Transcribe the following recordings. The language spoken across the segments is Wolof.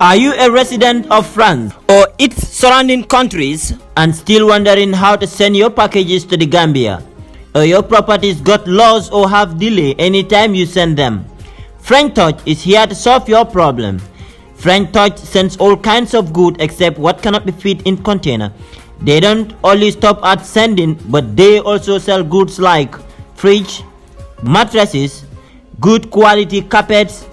Are you a resident of France or its surrounding countries and still wondering how to send your packages to the Gambia? Or your properties got lost or have delay anytime you send them? Frank Touch is here to solve your problem. Frank Touch sends all kinds of goods except what cannot be fit in container. They don't only stop at sending, but they also sell goods like fridge, mattresses, good quality carpets,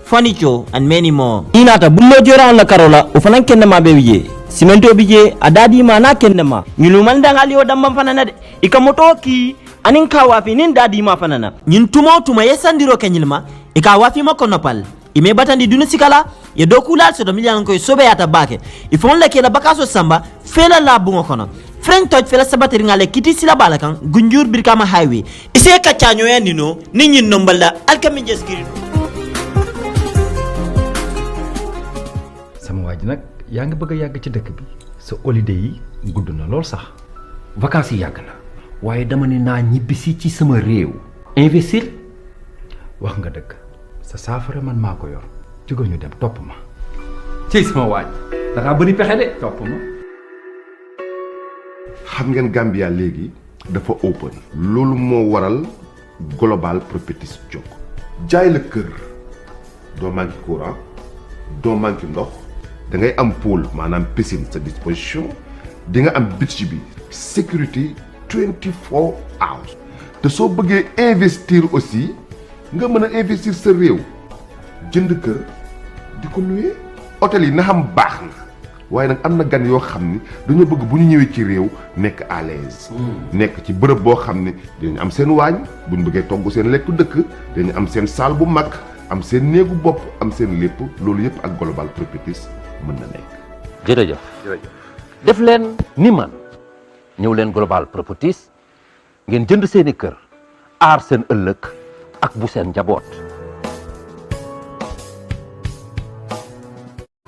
furniture, and many more. Inata bullo jora on la karola ufanan kenna ma bewiye simento bije adadi ma na kenna ma nyulu mandanga liwo damba fanana de ikamoto ki anin ka wafi nin dadi ma fanana nyin tuma yesandiro kenyilma ika wafi ma konopal ime batandi dunu sikala ye dokulal so do milyan ko sobe yata bake ifon le kela bakaso samba fela la bungo kono Frank Touch fela sabateri ngale kiti sila balakan gunjur birkama highway ise ka chanyo ya nino ninyin nombala alkami jeskiri sama waji nak yaa nga bëgg a yàgg ci dëkk bi sa holiday yi gudd na lool sax vacances yi yàgg na waaye dama ne naa ñibbisi ci sama réew investir wax nga dëgg sa saafara man maa ko yor jógal ñu dem topp ma ci sama waaj da ngaa bëri pexe de topp ma xam ngeen Gambia léegi dafa open loolu moo waral Global Properties jóg jaay la kër doo manqué courant doo manqué ndox da ngay am pool maanaam piscine sa disposition di nga am beach bi sécurité 24 hours te soo bëggee investir aussi nga mën a investir sa réew jënd kër di ko louer hôtel yi na xam baax na waaye nag am na gan yoo xam ni dañoo bëgg bu ñu ñëwee ci réew nekk à l'aise nekk ci bërëb boo xam ne dinañ am seen waañ bu ñu bëggee togg seen lekku dëkk dañu am seen salle bu mag am seen néegu bopp am seen lépp loolu yëpp ak Global Properties mën na nekk. jërëjëf def leen ni man ñëw leen Global Properties ngeen jënd seeni kër aar seen ëllëg ak bu seen njaboot.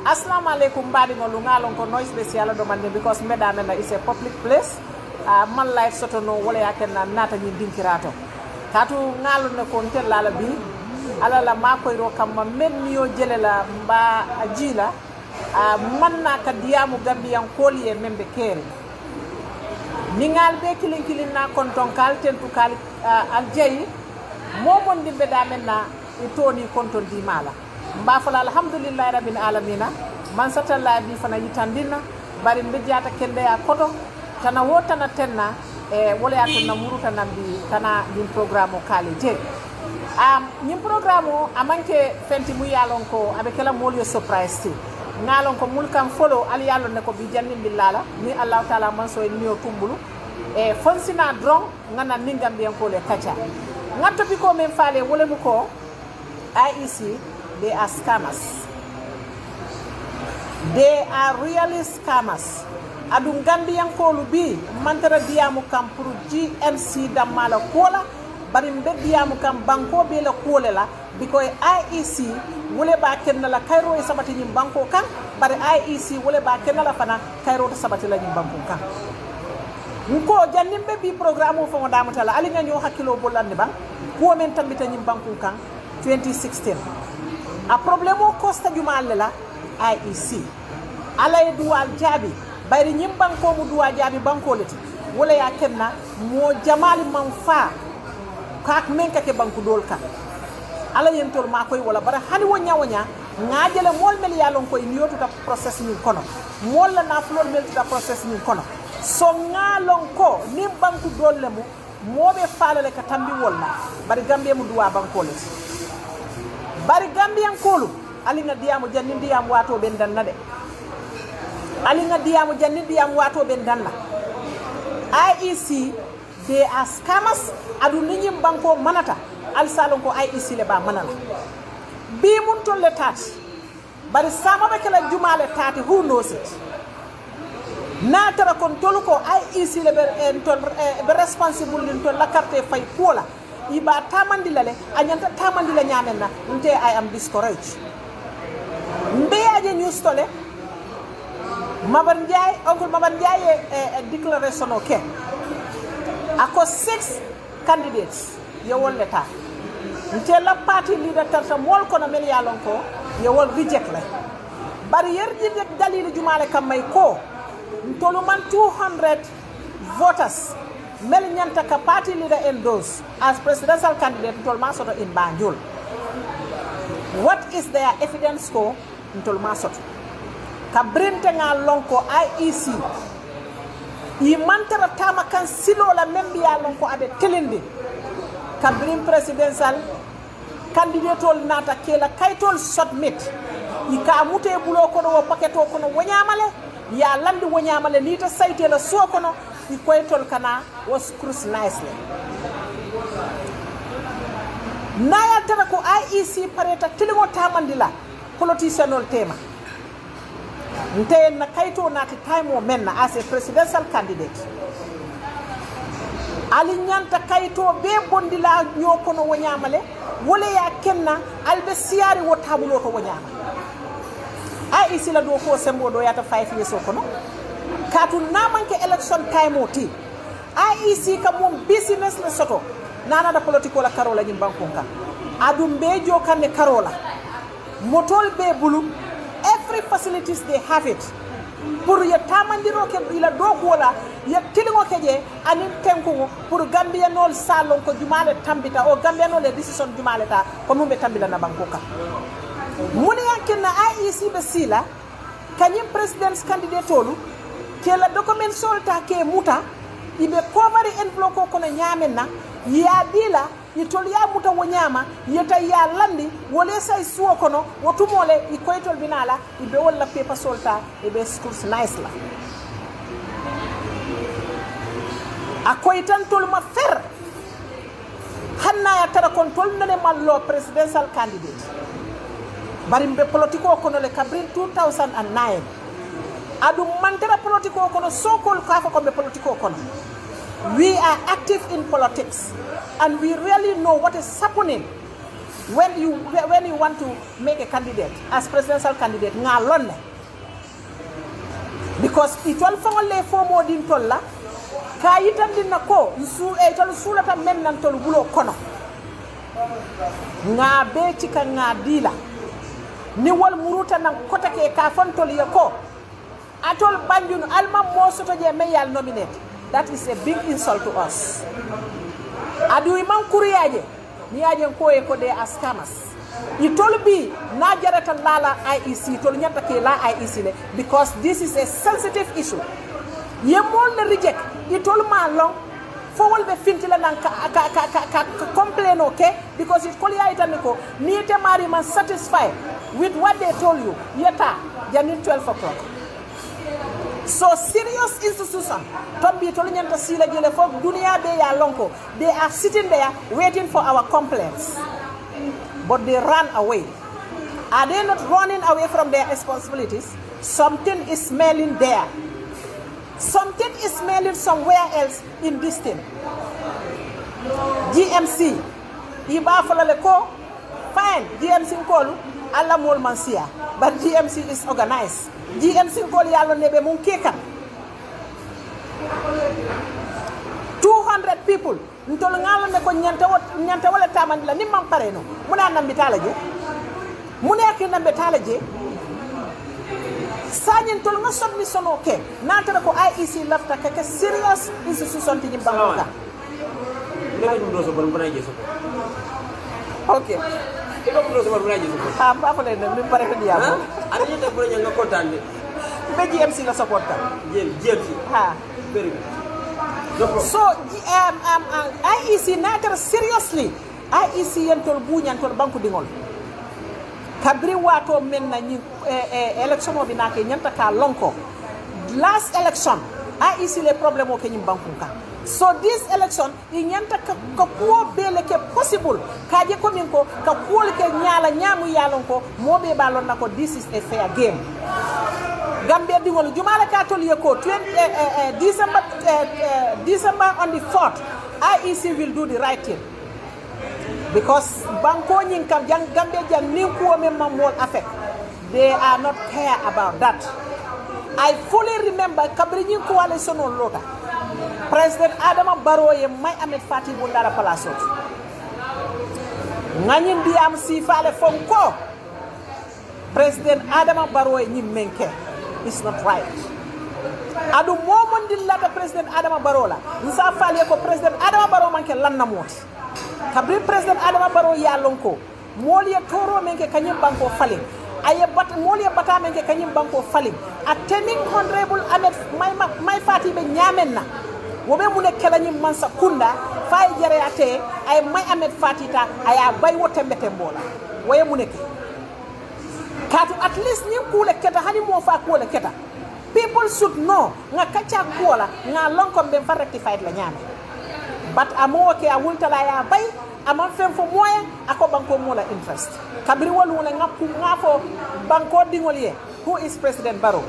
Assalamu alaikum mbadiŋol ngalon ko noise special do man because medamena is a public place man life soto no wala yakenna nata ni dinkirato katu ngalon ne ko ntellala bi ala la makoy ro kam men niyo jele la mba ajila man na ka diamu gambiyan koliye membe kere ningal be kilin na konton kal tentu kal aljeyi momon dimbe damenna itoni konton di mala mba fala alhamdulillah rabbil alamin man satalla bi fana yitandina bari mbejata kende ya koto kana wotana tenna wala yatunna muruta nambi kana din programme kale je ñim programme amanke fenti mu yalon ko abe kala molyo surprise ti ngalon ko mulkan follow al yalon ne ko bi jannin billala ni allah taala man so niyo tumbulu fonsina dron ngana ningam bien ko le kacha ngato bi ko men faale wala mu ko IEC they are scammers. They are really scammers. Adun Gambian kolu bi mantara diamu kam pour GMC da mala kola bari mbe diamu kam banko be la kola la because IEC wole ba kenna la kairo e sabati nyim banko kan bari IEC wole ba kenna la fana kairo to sabati la nyim banko kan nko jannimbe bi programme fo mo damu tala ali nga ñoo hakkilo bolande ban ko men tambita nyim banko kan 2016 a problème o costa jumalle la IEC alay duwal jaabi bayri nyim banko mu duwa jaabi banko leti wala ya kenna mo jamali man fa kak men kake banko dol kan ala yentol ma koy wala bara hani wonya ngajele mol mel yalon koy niyotu ta process ni kono mol la na flol mel ta process ni kono so ngalon ko ni banko dol le mo mobe falale ka tambi wala bari gambe mu duwa banko leti bari gambian kolu alinga diamu janni diamu wato ben danna de alinga diamu janni diamu wato ben danna IEC they are scammers adu ninyim banko manata al salon ko IEC le ba manala bi mun tolle tati bari sama be kala jumale tati who knows it na tara kon tolu ko IEC le be responsible din to la carte fay pola iba tamandi lale anyanta tamandi la nyamenna nte I am discouraged mbe aje news tole oncle Mabar Ndiaye declaration okay ako 6 candidates yewol leta nte la party leader tarta mol kono mel yalon ko yewol reject la bari yerji dalil jumale kam may ko ntolu man 200 voters mel nyanta ka party leader endorse as presidential candidate ntolu ma soto in Banjul. What is their evidence ko ntolu ma soto ka brinte nga lonko IEC yi mantara tama kan silo la membi ya lonko abe telindi ka brim presidential candidate ol nata kela kaytol submit ika mute bulo kono wo paketo kono wonyamale ya landi wonyamale lita saite la so kono ikoytol kana was scrutinized naya tara ko IEC pareta tilingo tamandila politicianol tema nte na kayto nati time o menna as a presidential candidate ali nyanta kayto be bondila nyokono wonyamale wole ya kenna albe siari wo tabulo to wonyama IEC la do ko sembo do yata 5 years kono katu namanke election time oti IEC ka mom business le soto nana da politiko la karola nyim bankonka adum bejo kanne karola motol be bulu every facilities they have it pour ya tamandiro ke ila dogo la ya tilingo keje anin tenko pour Gambia nol salon ko jumale tambita o Gambia nol decision jumale ta ko mumbe tambila na bankoka muni yankina IEC be sila kanyim president's candidate tolu ke la document solta ke muta ibe cover envelope ko kono nyamenna ya dila itol ya muta wonyama yeta ya landi wole say suwo kono wotumole ikoytol binala ibe wala paper solta ibe schools nice la akoytan tol ma fer hanna ya tara control nane mallo presidential candidate barimbe politiko kono le kabrin 2009 adu mantera politiko kono sokol kafa ko be politiko kono. We are active in politics and we really know what is happening when you want to make a candidate as presidential candidate ngalonne because itol fangole fomo din tolla kayitan din nako nsu e tol sulata men nan tol bulo kono nga be tika nga dila ni wal muruta nan kota ke ka fontol yako atol banjun alma mo soto je meyal nominate. That is a big insult to us. Adu imam kuriyaje ni aje ko e ko de askamas itol bi na jarata lala IEC tol nyanta ke la IEC le because this is a sensitive issue yemol le reject itol ma long fo wol be fintila nan ka complain okay because it kol ya itaniko ni te mari man satisfied with what they told you yeta janin 12 o'clock. So serious institution tombi to nyanta sila jele fo dunia be ya lonko they are sitting there waiting for our complaints but they ran away. Are they not running away from their responsibilities? Something is smelling there. Something is smelling somewhere else in this thing. GMC iba folale ko fine GMC kolu alla mol mansia but GMC is organized. GMC kol yalo nebe mun kekan 200 people ntol ngalo ne ko nyanta wala tamandila ni mam pareno muna nambi talaje mune ak nambe talaje sanyen tol nga submission okay natara ko IEC lafta ka serious institution ti bangoka lego dum do so bon bana jeso okay iko do so bon bana jeso ba fa le ni pare ko diamo ani te ko nga kontaan ni be GMC la support ka GMC ha very good. So IEC natar seriously IEC yentol buñantol banku dingol kabri wato men na ni election o binake nyanta ka lonko last election IEC le problème o ke nyim banku ka so this election i nyanta ka ko bele ke possible ka je ko min ko ka ko ke nyala nyamu yalon ko mobe balon nako this is a fair game. Gambia dingol jumala katoliye ko December on the 4th IEC will do the right thing because banko nyin kam Gambia jang ni ko mem mamol affect they are not care about that. I fully remember kabri nyin ko wala sono lota President Adama Barrow ye may Ahmed Fatty Bundara Palaso ngani ndi am si fale fonko President Adama Barrow ni menke. It's not right. Adu momon dillata President Adama Barrow la. Nsa fali ko President Adama Barrow manke lanna moti. Kabri President Adama Barrow ya lonko. Moli ya toro menke kanyim banko fali. Aye bat moli ya bata menke kanyim banko fali. Attending Honorable Ahmed my fati be nyamen na. Wobe mune kelanyim mansa kunda fay jere ate ay may Ahmed Fatita aya bay wote mbete mbola. Waye mune ke. Katu at least nim kule keta hani mo fa kule keta. People should know nga kacha kuola nga lonko mbe fa rectified la nyame. But amo ke a wultala ya bay amam fem fo moyen ako banko mola interest. Kabri wolu wala ngafo banko dingoliye. Who is President Barrow?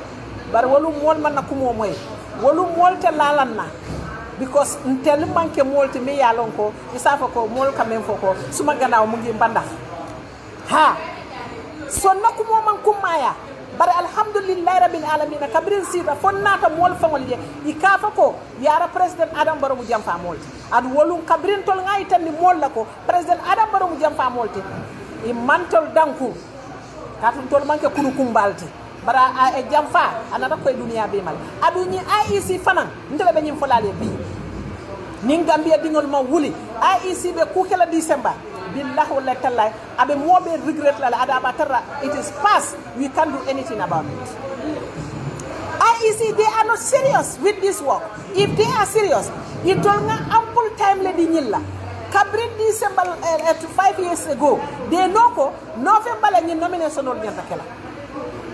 Barrow wolu mol man na kumo moy. Wolu molte lalan na. Because ntel manke molte me ya lonko isafa ko mol kamen fo ko suma ganaw mu ngi mbanda. Ha. So nakumo man kumaya. Bare alhamdulillah rabbil alamin kabrin sita fonnata mol fangol je ikafa ko yara President Adam Barrow mu jam fa molti ad wolum kabrin tol ngay tan ni mol lako President Adam Barrow mu jam fa molti i mantol danku katun tol manke kunu kumbalti bara e jam fa anata koy dunia be mal adu ni IEC fanan ndele be nyim folale bi nin Gambia dingol ma wuli IEC be ku kala December billahi wala tallahi abe mobe regret la ada batara it is past we can't do anything about it. IEC they are not serious with this work. If they are serious it will not ample time le di nyilla kabrin December 5 years ago they know ko November la ni nomination ol nyanta kala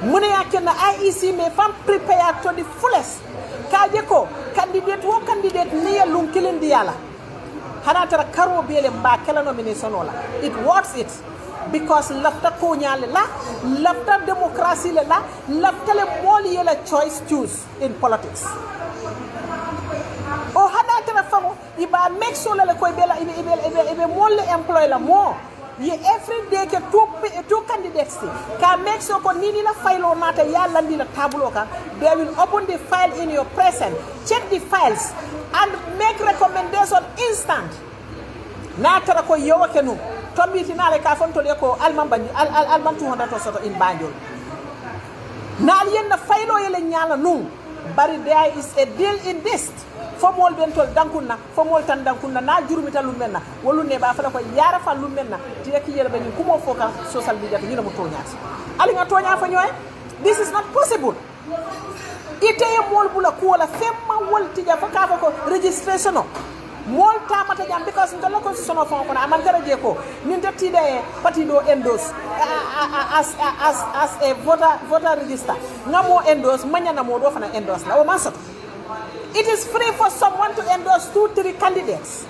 mune yakena IEC me fam prepare to the fullest kaje ko candidate ni lum kilindi yala hanatara karo bele mba kala nomination ola it works it because lafta ko nyale la lafta democracy la lafta le moli yela choice choose in politics o hanatara famo iba make sure la ko bela ibe moli employ la mo ye every day ke two candidates can make sure ko nini la file o nata ya landi la tableau ka they will open the file in your presence check the files and make recommendation instant na tara ko yowa kenu tombiti nale ka fonto le ko alman 200 to soto in Banjul na yen na file o yele nyala num bari there is a deal in this fomol bentol dankunna fomol tan dankunna na jurumita lumenna wolunne ba fala ko yara fa lumenna direki yere be ni kumo foka social media to mo toñati ali nga toña fa ñoy this is not possible ite mol bula ko wala femma wolti ja fa ka ko registration mol tamata jam because ndol constitution of ko na man garaje ko min tettide partido endos as a voter register ngamo endos manyana mo do fana endos la o man soto. It is free for someone to endorse 2-3 candidates.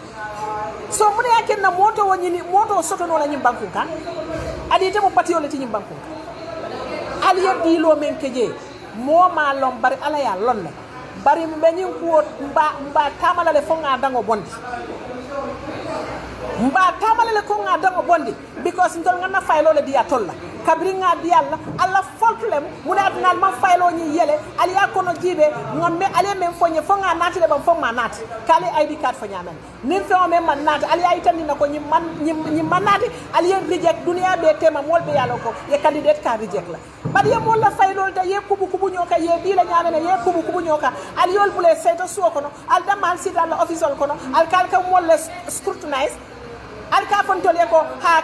So mune yake na moto wanyini moto soto no la nyimbanku kan. Adi te mo patio le ti nyimbanku. Ali yedi lo menkeje mo ma lom bari ala ya lonne. Bari mbenyi ko mba tamala le fonga dango bondi. Mba tamala le ko nga dango bondi because ndol ngana faylo le dia tolla. Kabri nga di alla folklem muna ngal man faylo ni yele ali akono jibe ngombe ali men fonye fonga nati le ban fonga nati kale ID card fanya men nin fe o men man nati ali ay tan ko ni man nati ali reject dunia be tema molbe yalo ko ye candidate ka reject la bari ye mol la faylo ta ye kubu nyoka ye bi la nyamene ye kubu nyoka ali yol bule seto suo kono al damal sita la official kono al kalka mol le scrutinize alka fontol ko ha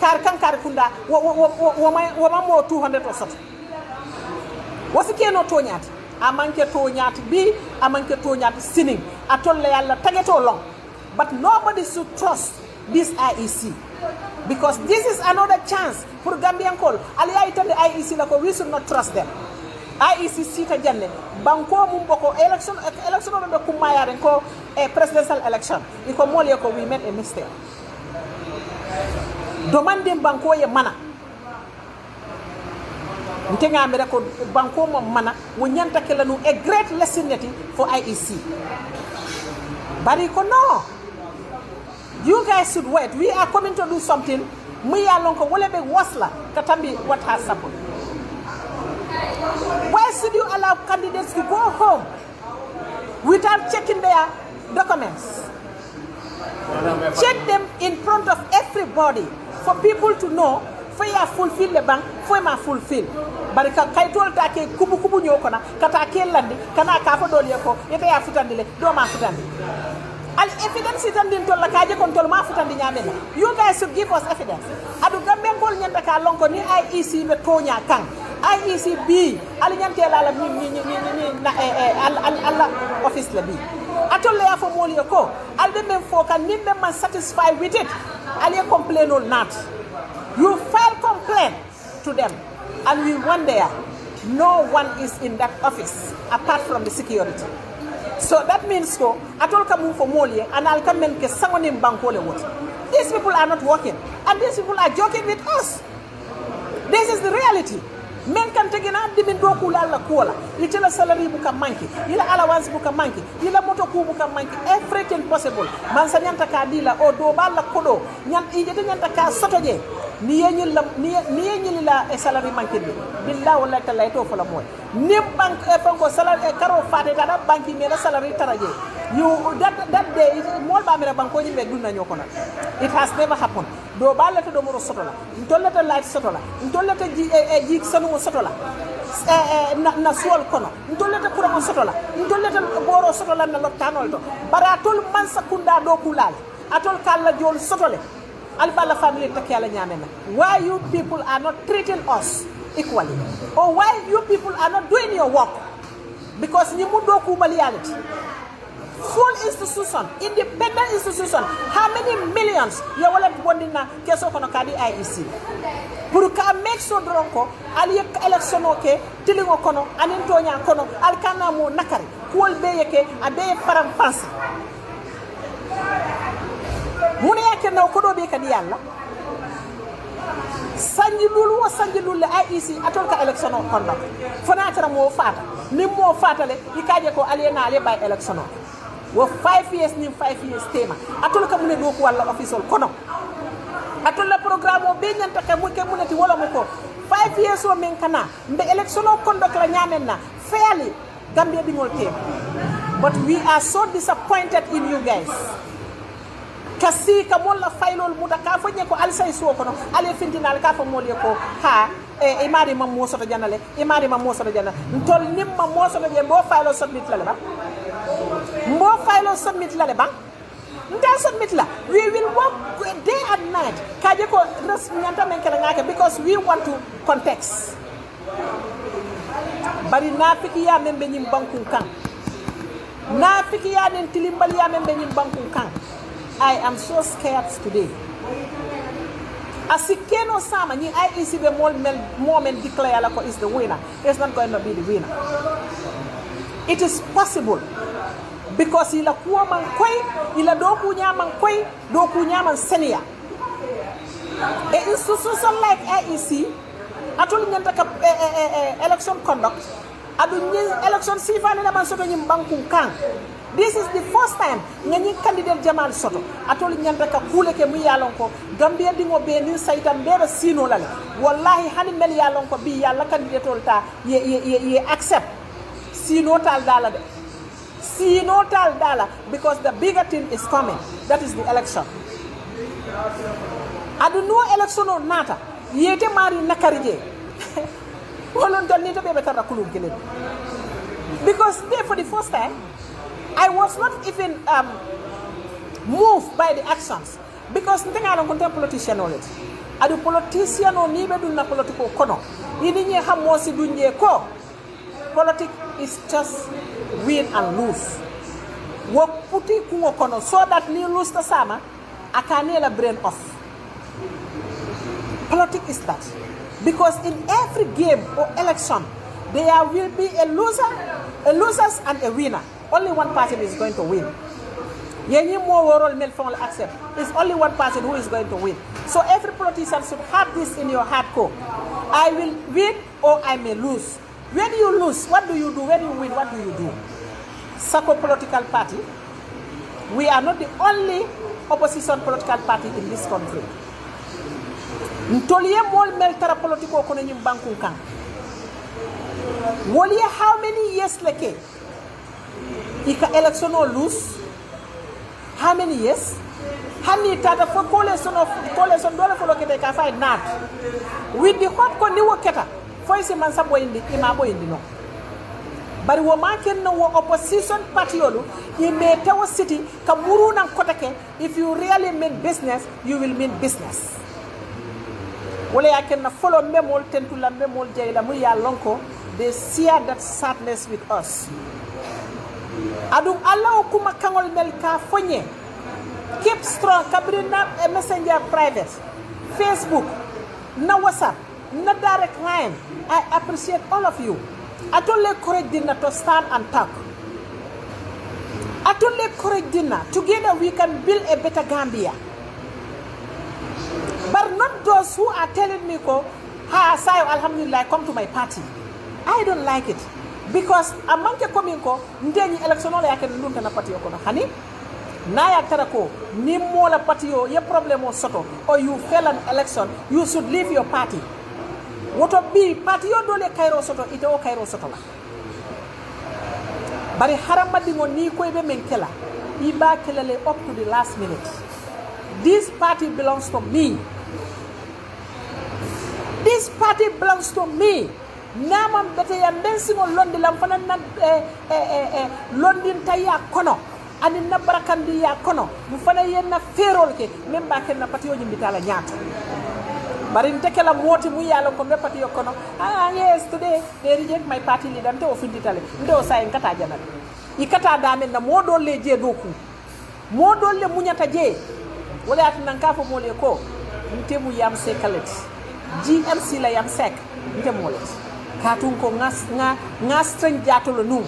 kar kankar kunda wama mo 200 to sot wasi keno to nyati amanke to nyati bi amanke to nyati sining atolle yalla tageto long but nobody should trust this IEC because this is another chance for Gambian call ali ayta the IEC la ko we should not trust them IEC sita janne banko mum boko election be kumayare ko presidential election iko mole ko we made a mistake demande banko ye mana ntenga amere ko banko mo mana wo nyanta kala no a great lesson for IEC bari ko no you guys should wait we are coming to do something we are long ko wole be wasla katambi what has happened. Why should you allow candidates to go home without checking their documents? Check them in front of everybody for people to know, ya fulfill le bank fo ma fulfill bari ka kaytol ta ke kubu nyoko na kata ke landi kana ka fa dole ko yete ya futandi le do ma futandi al evidence tan din tol la kaje kon tol ma futandi nyame you guys should give us evidence adu gambe ngol nyanda ka lonko ni IEC be tonya kan IEC B al nyante la ni na alla office la bi atol ya fo moli ko al be men fo kan nimbe man satisfied with it al ye complain or not you file complaint to them and we went there no one is in that office apart from the security so that means so atol kamu fo moli and al kamen ke sangonim bankole wot these people are not working and these people are joking with us this is the reality men kan tegina dimin do kula la kola itela salary buka manki ila allowance buka manki ila moto ku buka manki everything possible man sa nyanta ka dila o do balla kodo nyan ijete nyanta ka sotoje ni yenyil la salary manki bi billahi wallahi taala to fala moy ni bank e fango salary karo fate kada banki me la salary taraje you that day mol ba mera banko ni be dunna nyoko na it has never happened do balla to do mo sotola ntollata light sotola ntollata ji sanu sotola na suol kono ntollata kura sotola ntollata boro sotola na lotanol to baratol man sakunda do kulal atol kala jol sotole al bala family tak yalla nyamena why you people are not treating us equally or why you people are not doing your work because ni mu do ku reality full institution independent institution how many millions ya wala bondina keso kono kadi IEC pour ka make so dronko ali election oke tilingo kono anin tonya kono al kana mo nakari kol beyeke abe param fansi mune yake na ko do be kadi yalla sanji lulu IEC atol ka election o kono fona tara mo fata ni mo fatale ikaje ko aliena ale bay election wo 5 years ni 5 years tema atol ka mune do ko wala official kono atol la programme o be nyanta ka mu ke munati wala mo ko 5 years o men kana mbe election o kondo la nyamen na fairly Gambia dingol tema but we are so disappointed in you guys kasi ka molla faylol muta ka fanye ko alsay so kono ale fintinal ka fa molye ko ha e mari mam mo soto janale e mari mam mo soto janale ntol nimma mo soto je bo faylo submit la ba mo faylo submit la ba nda submit la we will work day and night kaje ko res nyanta men kala ngaka because we want to context bari nafiki ya men be nyim banku kan nafiki ya nen tilimbali ya men be nyim banku kan I am so scared today. Asikeno sama ni IEC be moment declare la ko is the winner. It's not going to be the winner. It is possible because ila kuwa man koy ila doku nyaman koy doku nyaman senior. A institution like IEC atol nyanta ka election conduct adu election sifane na man soto nyim banku kan. This is the first time ngani candidate Jamal Soto atol nyanta ka kule ke mu yalon ko Gambia dingo be ni saytam be sino la wallahi hani mel yalon ko bi yalla candidate olta ye accept sino tal dala de sino tal dala because the bigger thing is coming, that is the election. Adu no election on nata yete mari nakarije wolon don ni to be betara kulum kelen because there for the first time I was not even moved by the actions because nothing I don't contain politician knowledge. Adu politician o ni be dun na politiko kono. Ini nye hamosi dunye ko. Politics is just win and lose. Wo puti kungo kono so that ni lose ta sama akane la brain off. Politics is that because in every game or election there will be a losers and a winner. Only one person is going to win. Yenyi mo worol mel fon accept. It's only one person who is going to win. So every politician should have this in your heart core. I will win or I may lose. When you lose, what do you do? When you win, what do you do? Sako political party. We are not the only opposition political party in this country. Ntoliye mol mel tara politiko kono nyim banku kan. Woliye how many years leke? Ika election or lose? How many years? Hani tata fo coalition dole fo lokete ka fay nat. With the hope ko ni woketa. Foi se man sa boyindi ima boyindi no. Bari wo maken no wo opposition party olu ye me tawo city ka muru nan kotake if you really mean business you will mean business. Wala yaken na follow memol tentula memol jeyla mu ya lonko they share that sadness with us. Adum Allah kuma kangol mel ka fonye. Keep strong kabrina messenger private, Facebook, na WhatsApp, na direct line. I appreciate all of you. Atole courage dinner to stand and talk. Atole courage dinner. Together we can build a better Gambia. But not those who are telling me, Sayo, alhamdulillah, come to my party. I don't like it. Because among the coming, ndeni election ole yake ndunta na party yoko. Hani? Na ya tarako, ni mola party yo, ye problem o soto, or you fail an election, you should leave your party. What be party yo dole Cairo soto, ite o Cairo soto la. Bari haramadi mo ni ko ebe menkela, iba kelele up to the last minute. This party belongs to me. This party belongs to me. Namam bete ya mbensingo londi lamfana na londin taya kono. Ani na barakandi ya kono. Mufana yenna ferol ke memba ken na party yo nyimbitala nyata. Bari ntekela mwoti mu yalo ko party yo kono. Ah yes, today they reject my party leader nte ofinditale. Ndo sa nkata jana. Ikata dame na modo leje doku. Modo le munyata je. Wala atinanka fo mole ko ntemu yam sekalet. GMC la yam sek ntemolet. Katun ko ngas strength jatolo nu.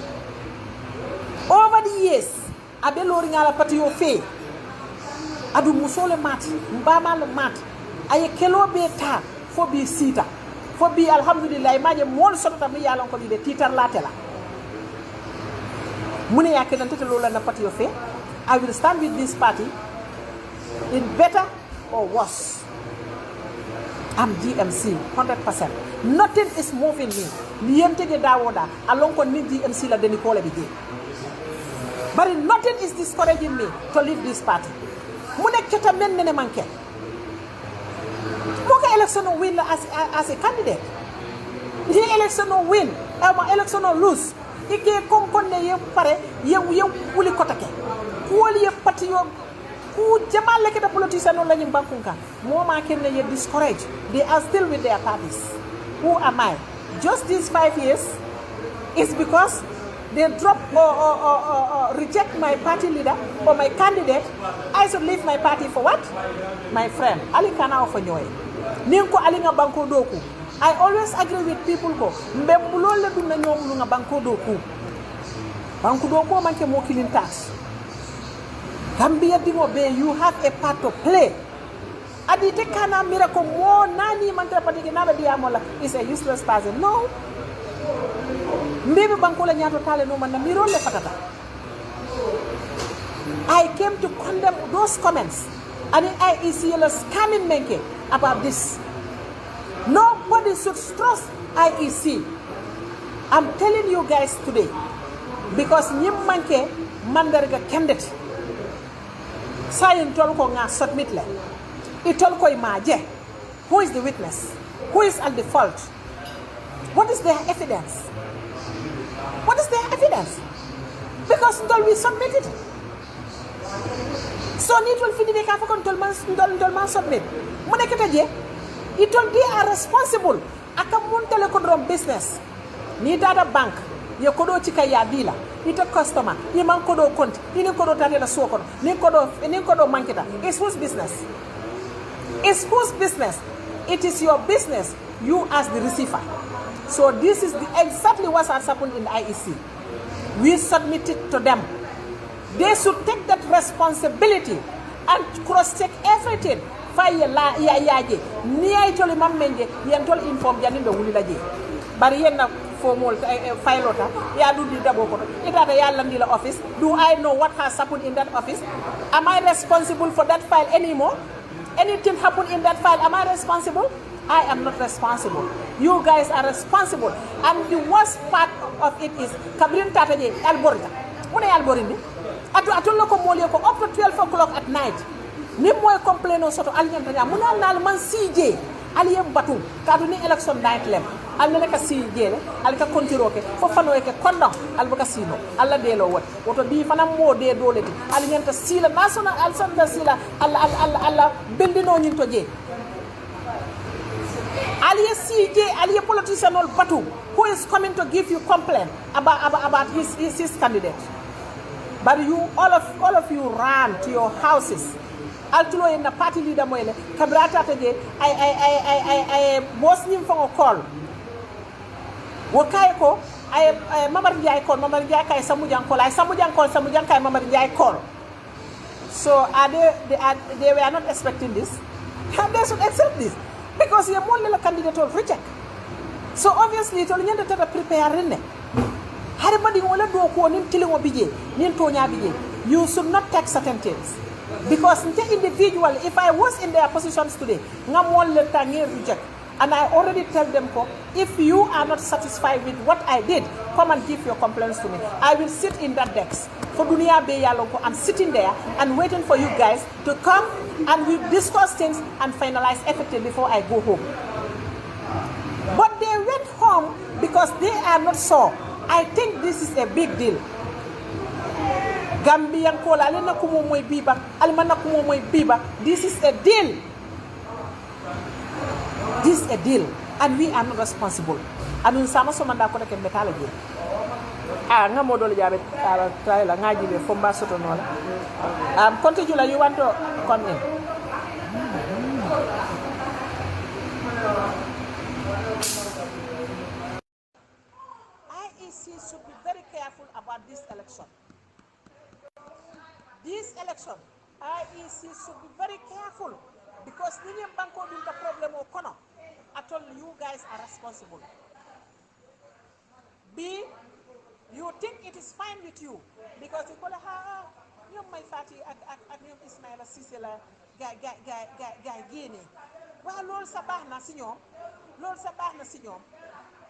Over the years, abe lori ngala pati yo fe. Adu musole mat, mbama le mat. Aye kelo beta fo bi sita. Fo bi alhamdulillah maje mon sota mi yalon ko de titar latela. Mune yakena tete lola na pati yo fe. I will stand with this party in better or worse. I'm GMC 100%. Nothing is moving me. Niente de dawoda along ko ni GMC la deni kole bige. But nothing is discouraging me to leave this party. Mune keta men nene manke. Moka election win as a candidate. The election win, election lose. Ike kom konne ye pare ye wuli kotake. Kuoli ye party yo ku jamal leke the politician no lañu bankunka moma ken ye discourage. They are still with their parties. Who am I? Just these 5 years is because they drop or reject my party leader or my candidate. I should leave my party for what? My friend Ali Kana Ofonyoy Ninko Alinga Banko Doku. I always agree with people ko mbembulo le dum na ñom lu nga Banko Doku. Banko Doku manke mo killing tax. Gambia Dingobe, you have a part to play. Adite kana miracle mo nani mantra patiki na diamola is a useless person. No. Maybe bankola nyato tale no man na miro le patata. I came to condemn those comments and IEC is scamming menke about this. Nobody should trust IEC. I'm telling you guys today because nyim manke mandarga candidate. Sayin tol ko nga submit le. Itol ko imaje. Who is the witness? Who is at the fault? What is their evidence? What is their evidence? Because ndol we submitted. So need will fini ka fa kon ndol man submit. Mu nekata je itol they are responsible aka muntele ko drum business. Ni data bank ye ko do ci kay ya bila. Ita customer, ye man ko do compte, ni ko do tare la soko, ni ko do manketa. It's whose business? It's whose business? It is your business, you as the receiver. So this is exactly what has happened in the IEC. We submitted to them. They should take that responsibility and cross-check everything. Fire la ya ni ay toli mammenje yen tol inform janin do wuli laje. Bari yen na formal filota ya do di dabo ko itata ya landi la office. Do I know what has happened in that office? Am I responsible for that file anymore? Anything happened in that file, am I responsible? I am not responsible. You guys are responsible. And the worst part of it is Kabrin Tataje Alborita. What are Alborindi? Atu loko molio ko up to 12 o'clock at night. ni moy complain soto alnyanta nya munal nal man CJ aliyem batu kadu ni election night lem al naka CJ le al ka kontiro ke fo fano ke kondo al baka sino alla de lo wat woto bi fana mo de doleti alnyanta sila national al sanda sila alla bendino nyin to je aliye CJ aliye politician ol batu who is coming to give you complaint about his candidate. But you all of you ran to your houses. Altulo in the party leader moyle kabrata taje I boss nim fa call. Wakay ko I Mamar Ndiaye call Mamar Ndiaye kay Samu Jankol ay Samu Jankol kay Mamar Ndiaye call. So they were not expecting this. And they should accept this because your mon candidate will reject. So obviously to nyanda tata prepare rene. Everybody wala do ko nim kilingo bije nin tonya bije. You should not take certain things. Because individual, if I was in their positions today, ngam won le tangi reject. And I already tell them, if you are not satisfied with what I did, come and give your complaints to me. I will sit in that desk. For Dunia Be Yalonko, I'm sitting there and waiting for you guys to come and we discuss things and finalize everything before I go home. But they went home because they are not sure. I think this is a big deal. Gambian kola alena kumo moy biba almana kumo moy biba. This is a deal. This is a deal, and we are not responsible. Anun sama so manda ko nek metala je. Nga modol jabe try la ngaji be fomba soto nola. Continue la you want to come in. IEC should be very careful about this election. This election, IEC should be very careful because Ninian Banko will the problem of Kono. I told you guys are responsible. B, you think it is fine with you because you call you my fatty at Ismaila Sisela guy Guinea. Well, Lord Sabah na sinyom,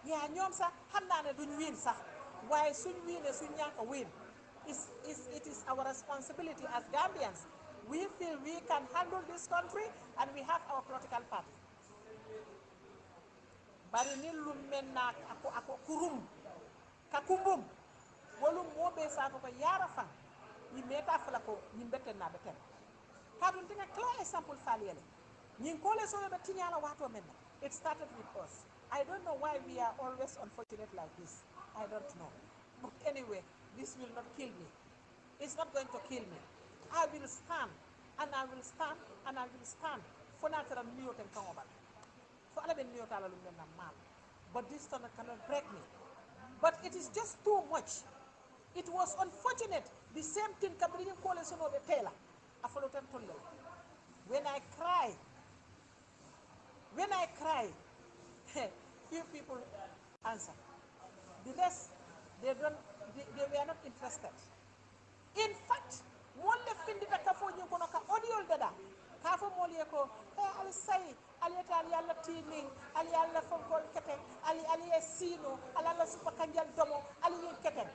yeah, nyom sa hamna na dun win sa. Why soon win a sunyaka win? It is our responsibility as Gambians. We feel we can handle this country and we have our political party. Bari ni lumena ako kurum kakumbum wolum mobe sa ko yara fa ni meta fala ko ni beten na beten kadun tinga clear example faliele ni ko le so be tinyala wato men. It started with us. I don't know why we are always unfortunate like this. I don't know. But anyway, this will not kill me. It's not going to kill me. I will stand and I will stand and I will stand for natural mute and come over. But this thunder cannot break me. But it is just too much. It was unfortunate. The same thing Kabrini Coalition of the Taylor. When I cry, few people answer. The rest, they were not interested. In fact, one left in the Kafo audio dada. Kafo Molieko, Ali say, Alieta Aliala teaming, Aliala from Keten, Ali Sino, Alala Supercandial Domo, Ali Keten.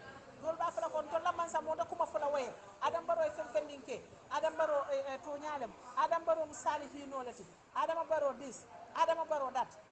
Golba for the controller Mansa Modakuma for the way. Adam Baro Fempelinke, Adam Baro Tonyalem, Adam Baro Sali Hinolati, Adam Baro this, Adam Baro that.